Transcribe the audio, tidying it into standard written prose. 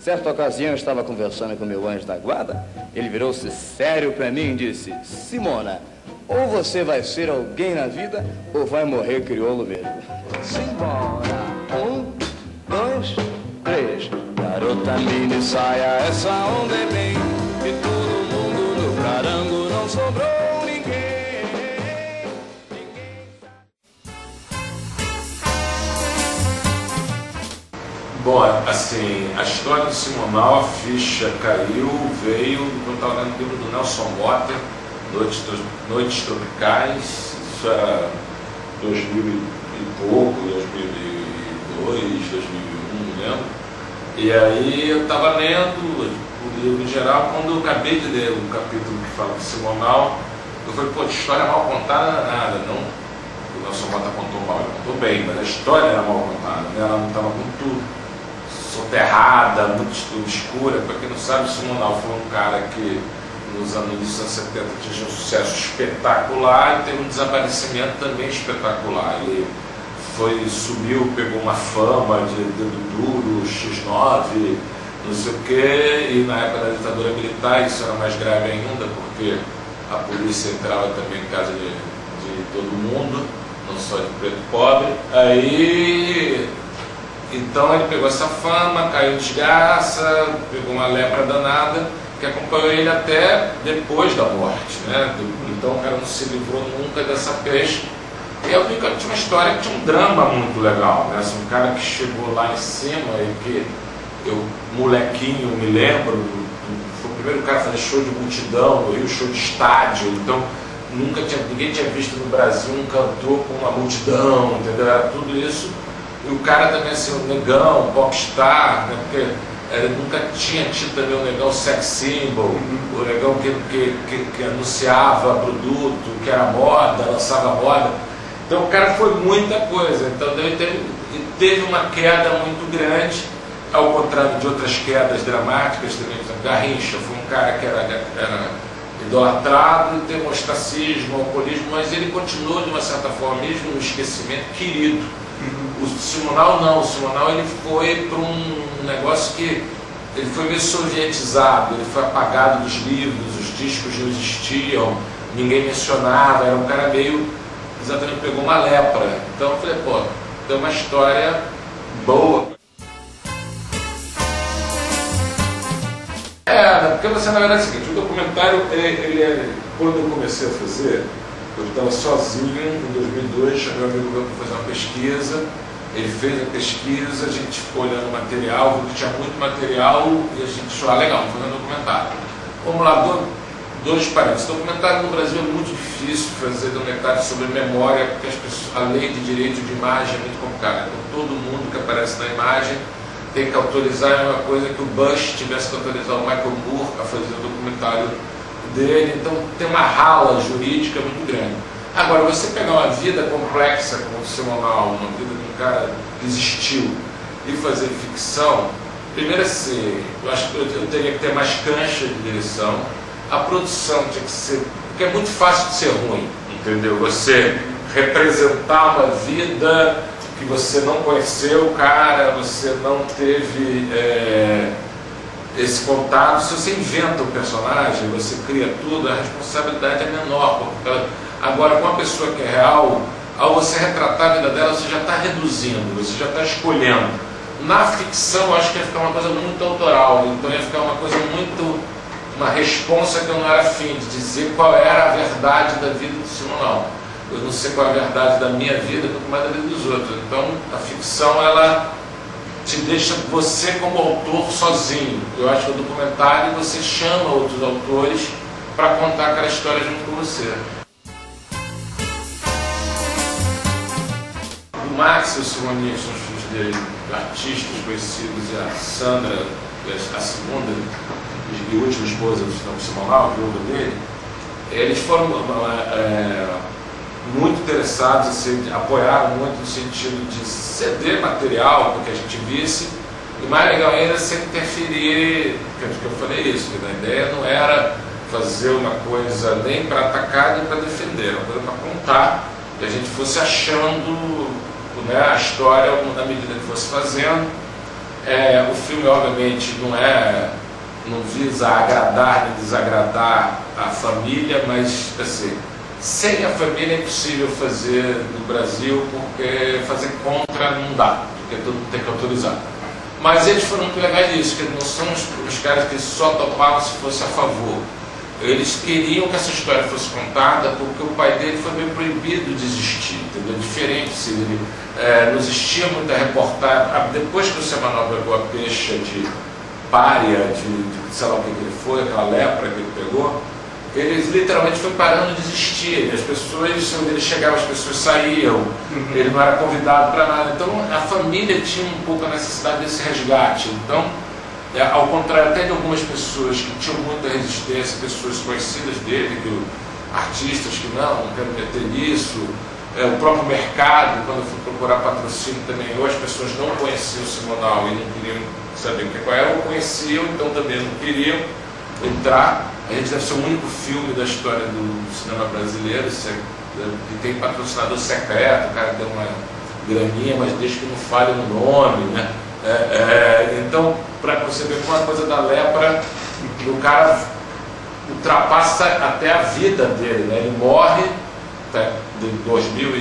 Certa ocasião eu estava conversando com meu anjo da guarda. Ele virou-se sério para mim e disse: Simona, ou você vai ser alguém na vida ou vai morrer crioulo mesmo. Simbora. 1, 2, 3. Garota mini saia, essa onda é bem. E todo mundo no carango não sobrou ninguém. Bom, assim, a história do Simonal, a ficha caiu, veio quando eu estava lendo o livro do Nelson Motta, Noites Tropicais, isso era 2000 e pouco, 2002, 2001, não lembro. E aí eu estava lendo o livro em geral, quando eu acabei de ler o capítulo que fala do Simonal, eu falei, pô, história mal contada nada, não. O Nelson Motta contou mal, ele contou bem, mas a história era mal contada, né? Ela não estava muito soterrada, muito escura. Para quem não sabe, o Simonal foi um cara que nos anos 70 atingiu um sucesso espetacular e teve um desaparecimento também espetacular. Ele subiu, pegou uma fama de dedo duro, X9, não sei o quê, e na época da ditadura militar isso era mais grave ainda, porque a polícia entrava também em casa de todo mundo, não só de preto pobre. Então ele pegou essa fama, caiu em desgraça, pegou uma lepra danada, que acompanhou ele até depois da morte, né? Então o cara não se livrou nunca dessa peste. E eu vi que tinha uma história que tinha um drama muito legal, né? Assim, um cara que chegou lá em cima e que eu, molequinho, me lembro, foi o primeiro cara a fazer show de multidão, no Rio, show de estádio, então ninguém tinha visto no Brasil um cantor com uma multidão, entendeu? Era tudo isso. E o cara também, assim, um negão, um popstar, né? Porque nunca tinha tido também um negão sex symbol, o negão que anunciava produto, que era moda, lançava moda. Então o cara foi muita coisa. Então teve uma queda muito grande, ao contrário de outras quedas dramáticas também. Garrincha foi um cara que era idolatrado, e teve um ostracismo, alcoolismo, mas ele continuou de uma certa forma, mesmo no esquecimento, querido. O Simonal não, o Simonal ele foi para um negócio que ele foi meio sovietizado, ele foi apagado dos livros, os discos não existiam, ninguém mencionava, era um cara meio, exatamente, pegou uma lepra. Então eu falei, pô, tem uma história boa. Porque você, na verdade, é o seguinte, o documentário, quando eu comecei a fazer, eu estava sozinho em 2002, chamei um amigo meu para fazer uma pesquisa, ele fez a pesquisa, a gente ficou olhando o material, viu que tinha muito material e a gente falou, legal, vamos fazer um documentário. Vamos lá, dois parênteses. Documentário no Brasil é muito difícil fazer documentário sobre memória, porque a lei de direito de imagem é muito complicada. Então todo mundo que aparece na imagem tem que autorizar, é uma coisa que o Bush tivesse que autorizar o Michael Moore a fazer o documentário dele, então tem uma rala jurídica muito grande. Agora, você pegar uma vida complexa como o Simonal, uma vida de um cara que existiu, e fazer ficção, primeiro assim, eu acho que eu teria que ter mais cancha de direção, a produção tinha que ser, porque é muito fácil de ser ruim, entendeu? Você representar uma vida que você não conheceu o cara, você não teve esse contato. Se você inventa um personagem, você cria tudo, a responsabilidade é menor. Agora, com uma pessoa que é real, ao você retratar a vida dela, você já está reduzindo, você já está escolhendo. Na ficção, eu acho que ia ficar uma coisa muito autoral, então ia ficar uma coisa muito, uma responsa que eu não era afim de dizer qual era a verdade da vida do Simonal. Eu não sei qual é a verdade da minha vida, quanto mais da vida dos outros. Então, a ficção, ela te deixa você como autor sozinho. Eu acho que o documentário você chama outros autores para contar aquela história junto com você. O Max e o Simoninha são os filhos dele, artistas conhecidos, e a Sandra, a segunda e última esposa do Simonal, a viúva dele. Eles foram muito interessados, assim, apoiaram muito no sentido de ceder material para que a gente visse, e mais legal ainda sem interferir, porque eu falei isso, que a ideia não era fazer uma coisa nem para atacar nem para defender, uma coisa para contar, que a gente fosse achando, né, a história na medida que fosse fazendo. O filme, obviamente, não visa agradar nem desagradar a família, mas, assim, sem a família é impossível fazer no Brasil, porque fazer contra não dá, porque todo mundo tem que autorizar. Mas eles foram muito legais nisso, que não são os caras que só topavam se fosse a favor. Eles queriam que essa história fosse contada porque o pai dele foi meio proibido de existir, entendeu? Diferente, se ele não existia muita reportagem. Depois que o Semanal pegou a peixe de pária, de sei lá o que ele foi, aquela lepra que ele pegou, ele literalmente foi parando de existir. As pessoas, onde ele chegava, as pessoas saíam, ele não era convidado para nada. Então a família tinha um pouco a necessidade desse resgate. Então, ao contrário até de algumas pessoas que tinham muita resistência, pessoas conhecidas dele, artistas que não quero meter nisso, o próprio mercado, quando eu fui procurar patrocínio também, ou as pessoas não conheciam o Simonal e não queriam saber qual era, ou conheciam, então também não queriam entrar. A gente deve ser o único filme da história do cinema brasileiro que tem patrocinador secreto, o cara deu uma graninha, mas desde que não fale no nome, né? Então, para você ver uma coisa da lepra, o cara ultrapassa até a vida dele, né? Ele morre em 2000